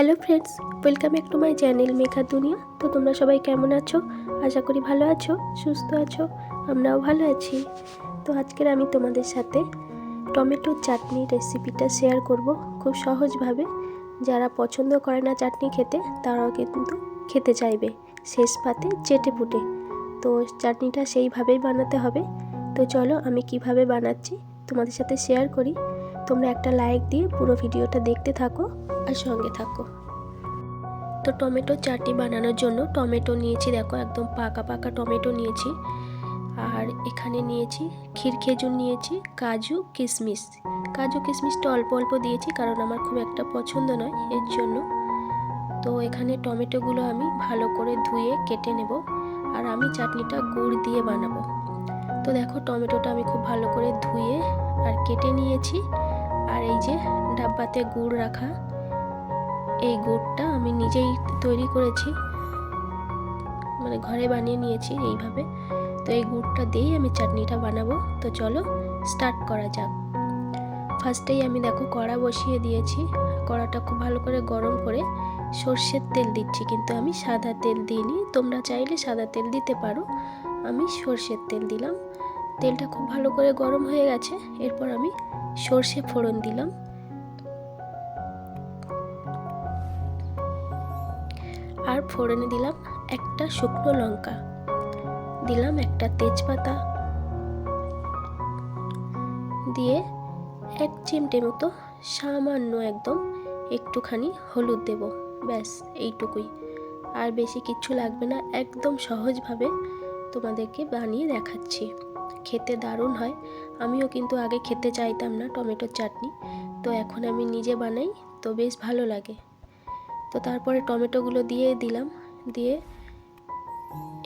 Hello friends, welcome back to my channel Megha দুনিয়া। তো তোমরা সবাই কেমন আছো? আশা করি ভালো আছো, সুস্থ আছো। আমরাও ভালো আছি। তো আজকের আমি তোমাদের সাথে টমেটো চাটনি রেসিপিটা শেয়ার করব খুব সহজভাবে। যারা পছন্দ করে না চাটনি খেতে, তারাও কিন্তু খেতে চাইবে শেষ পাতে চেটে পুটে। তো চাটনিটা সেইভাবেই বানাতে হবে। তো চলো আমি কিভাবে বানাচ্ছি তোমাদের সাথে শেয়ার করি। তোমরা একটা লাইক দিয়ে পুরো ভিডিওটা দেখতে থাকো আর সঙ্গে থাকো। তো টমেটো চাটনি বানানোর জন্য টমেটো নিয়েছি, দেখো একদম পাকা পাকা টমেটো নিয়েছি। আর এখানে নিয়েছি খেজুর নিয়েছি, কাজু কিশমিশটা অল্প অল্প দিয়েছি, কারণ আমার খুব একটা পছন্দ নয় এর জন্য। তো এখানে টমেটোগুলো আমি ভালো করে ধুয়ে কেটে নেব। আর আমি চাটনিটা গুড় দিয়ে বানাবো। তো দেখো টমেটোটা আমি খুব ভালো করে ধুয়ে আর কেটে নিয়েছি। আর এই যে ডাব্বাতে গুড় রাখা, এই গুড়টা আমি নিজেই তৈরি করেছি, মানে ঘরে বানিয়ে নিয়েছি এইভাবে। তো এই গুড়টা দিয়েই আমি চাটনিটা বানাবো। তো চলো স্টার্ট করা যাক। ফার্স্টেই আমি দেখো কড়া বসিয়ে দিয়েছি। কড়াটা খুব ভালো করে গরম করে সর্ষের তেল দিচ্ছি, কিন্তু আমি সাদা তেল দিইনি। তোমরা চাইলে সাদা তেল দিতে পারো, আমি সর্ষের তেল দিলাম। তেলটা খুব ভালো করে গরম হয়ে গেছে। এরপর আমি সর্ষে ফোড়ন দিলাম। আর ফোড়নে দিলাম একটা শুকনো লঙ্কা, দিলাম একটা তেজপাতা, দিয়ে এক চিমটে মতো সামান্য একদম একটুখানি হলুদ দেব। ব্যাস এইটুকুই, আর বেশি কিচ্ছু লাগবে না। একদম সহজভাবে তোমাদেরকে বানিয়ে দেখাচ্ছি। খেতে দারুণ হয়। আমিও কিন্তু আগে খেতে চাইতাম না টমেটোর চাটনি, তো এখন আমি নিজে বানাই, তো বেশ ভালো লাগে। তো তারপরে টমেটোগুলো দিয়ে দিলাম, দিয়ে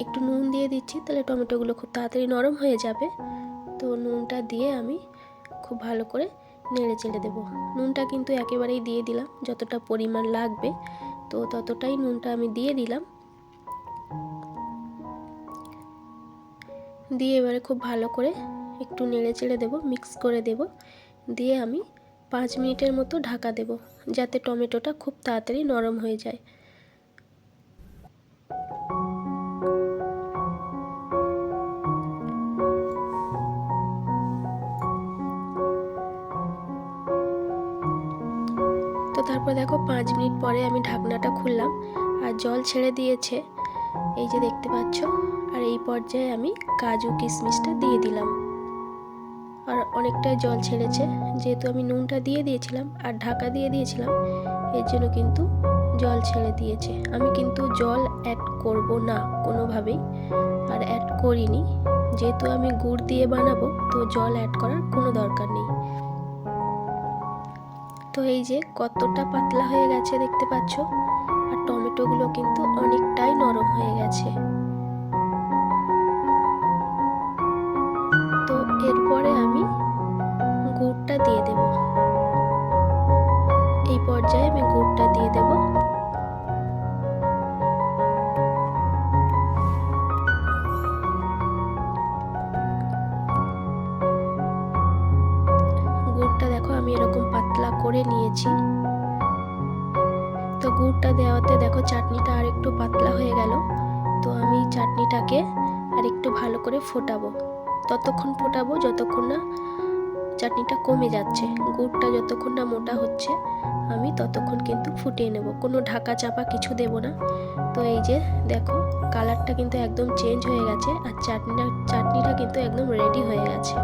একটু নুন দিয়ে দিচ্ছি, তাহলে টমেটোগুলো খুব তাড়াতাড়ি নরম হয়ে যাবে। তো নুনটা দিয়ে আমি খুব ভালো করে নেড়ে চেড়ে দেবো। নুনটা কিন্তু একেবারেই দিয়ে দিলাম, যতটা পরিমাণ লাগবে তো ততটাই নুনটা আমি দিয়ে দিলাম। দিয়ে এবারে খুব ভালো করে একটু নেড়ে চেড়ে দেবো, মিক্স করে দেব। দিয়ে আমি 5 মিনিটের মতো ঢাকা দেব, যাতে টমেটোটা খুব তাড়াতাড়ি নরম হয়ে যায়। তো তারপর দেখো 5 মিনিট পরে আমি ঢাকনাটা খুললাম, আর জল ছেড়ে দিয়েছে, এই যে দেখতে পাচ্ছ। আর এই পর্যায়ে আমি কাজু কিশমিশটা দিয়ে দিলাম। আর অনেকটাই জল ছেড়েছে, যেহেতু আমি নুনটা দিয়ে দিয়েছিলাম আর ঢাকা দিয়ে দিয়েছিলাম, এর জন্য কিন্তু জল ছেড়ে দিয়েছে। আমি কিন্তু জল অ্যাড করব না কোনোভাবেই, আর অ্যাড করিনি। যেহেতু আমি গুড় দিয়ে বানাবো, তো জল অ্যাড করার কোনো দরকার নেই। তো এই যে কতটা পাতলা হয়ে গেছে দেখতে পাচ্ছ, আর টমেটোগুলো কিন্তু অনেকটাই নরম হয়ে গেছে। তো এরপরে আমি গুড়টা দিয়ে দেব। এই পর্যায়ে আমি গুড়টা দিয়ে দেব। গুড়টা দেখো আমি এরকম পাতলা করে নিয়েছি। তো গুড়টা দেওয়াতে দেখো চাটনিটা আর একটু পাতলা হয়ে গেল। তো আমি চাটনিটাকে আর একটু ভালো করে ফোটাবো। ততক্ষণ ফোটাবো যতক্ষণ না চাটনিটা কমে যাচ্ছে। গুড়টা যতক্ষণ না মোটা হচ্ছে, আমি ততক্ষণ কিন্তু ফুটিয়ে নেব। কোনো ঢাকা চাপা কিছু দেব না। তো এই যে দেখো কালারটা কিন্তু একদম চেঞ্জ হয়ে গেছে, আর চাটনিটা কিন্তু একদম রেডি হয়ে গেছে।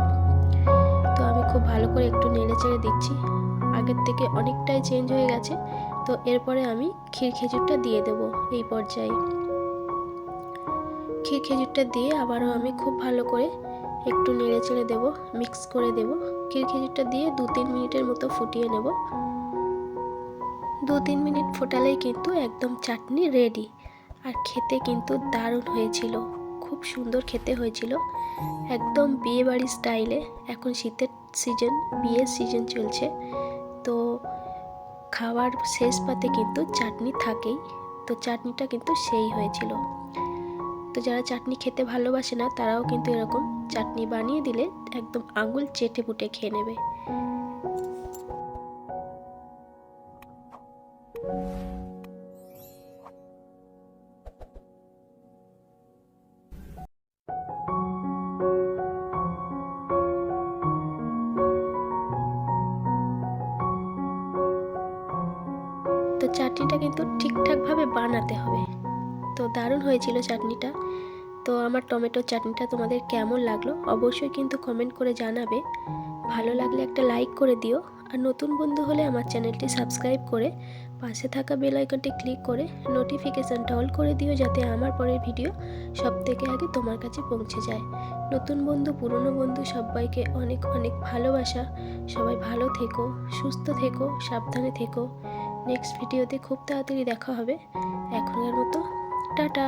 তো আমি খুব ভালো করে একটু নেড়ে চেড়ে দিচ্ছি। আগের থেকে অনেকটাই চেঞ্জ হয়ে গেছে। তো এরপরে আমি খেজুরটা দিয়ে দেব। এই পর্যায়ে খেজুরটা দিয়ে আবারও আমি খুব ভালো করে একটু নেড়ে চেড়ে দেবো, মিক্স করে দেবো। খেজুরটা দিয়ে 2-3 মিনিটের মতো ফুটিয়ে নেব। 2-3 মিনিট ফোটালেই কিন্তু একদম চাটনি রেডি। আর খেতে কিন্তু দারুণ হয়েছিল, খুব সুন্দর খেতে হয়েছিল, একদম বিয়ে বাড়ির স্টাইলে। এখন শীতের সিজন, বিয়ের সিজন চলছে, তো খাওয়ার শেষ পাতে কিন্তু চাটনি থাকেই। তো চাটনিটা কিন্তু সেই হয়েছিল। তো যারা চাটনি খেতে ভালোবাসে না, তারাও কিন্তু এরকম চাটনি বানিয়ে দিলে একদম আঙুল চেটে পুটে খেয়ে নেবে। চাটনিটা কিন্তু ঠিকঠাকভাবে বানাতে হবে। তো দারুণ হয়েছিল চাটনিটা। তো আমার টমেটোর চাটনিটা তোমাদের কেমন লাগলো অবশ্যই কিন্তু কমেন্ট করে জানাবে। ভালো লাগলে একটা লাইক করে দিও, আর নতুন বন্ধু হলে আমার চ্যানেলটি সাবস্ক্রাইব করে পাশে থাকা বেল আইকনটি ক্লিক করে নোটিফিকেশানটা অল করে দিও, যাতে আমার পরের ভিডিও সবথেকে আগে তোমার কাছে পৌঁছে যায়। নতুন বন্ধু পুরনো বন্ধু সবাইকে অনেক অনেক ভালোবাসা। সবাই ভালো থেকো, সুস্থ থেকো, সাবধানে থেকো। নেক্সট ভিডিওতে খুব তাড়াতাড়ি দেখা হবে। এখনের মতো টাটা।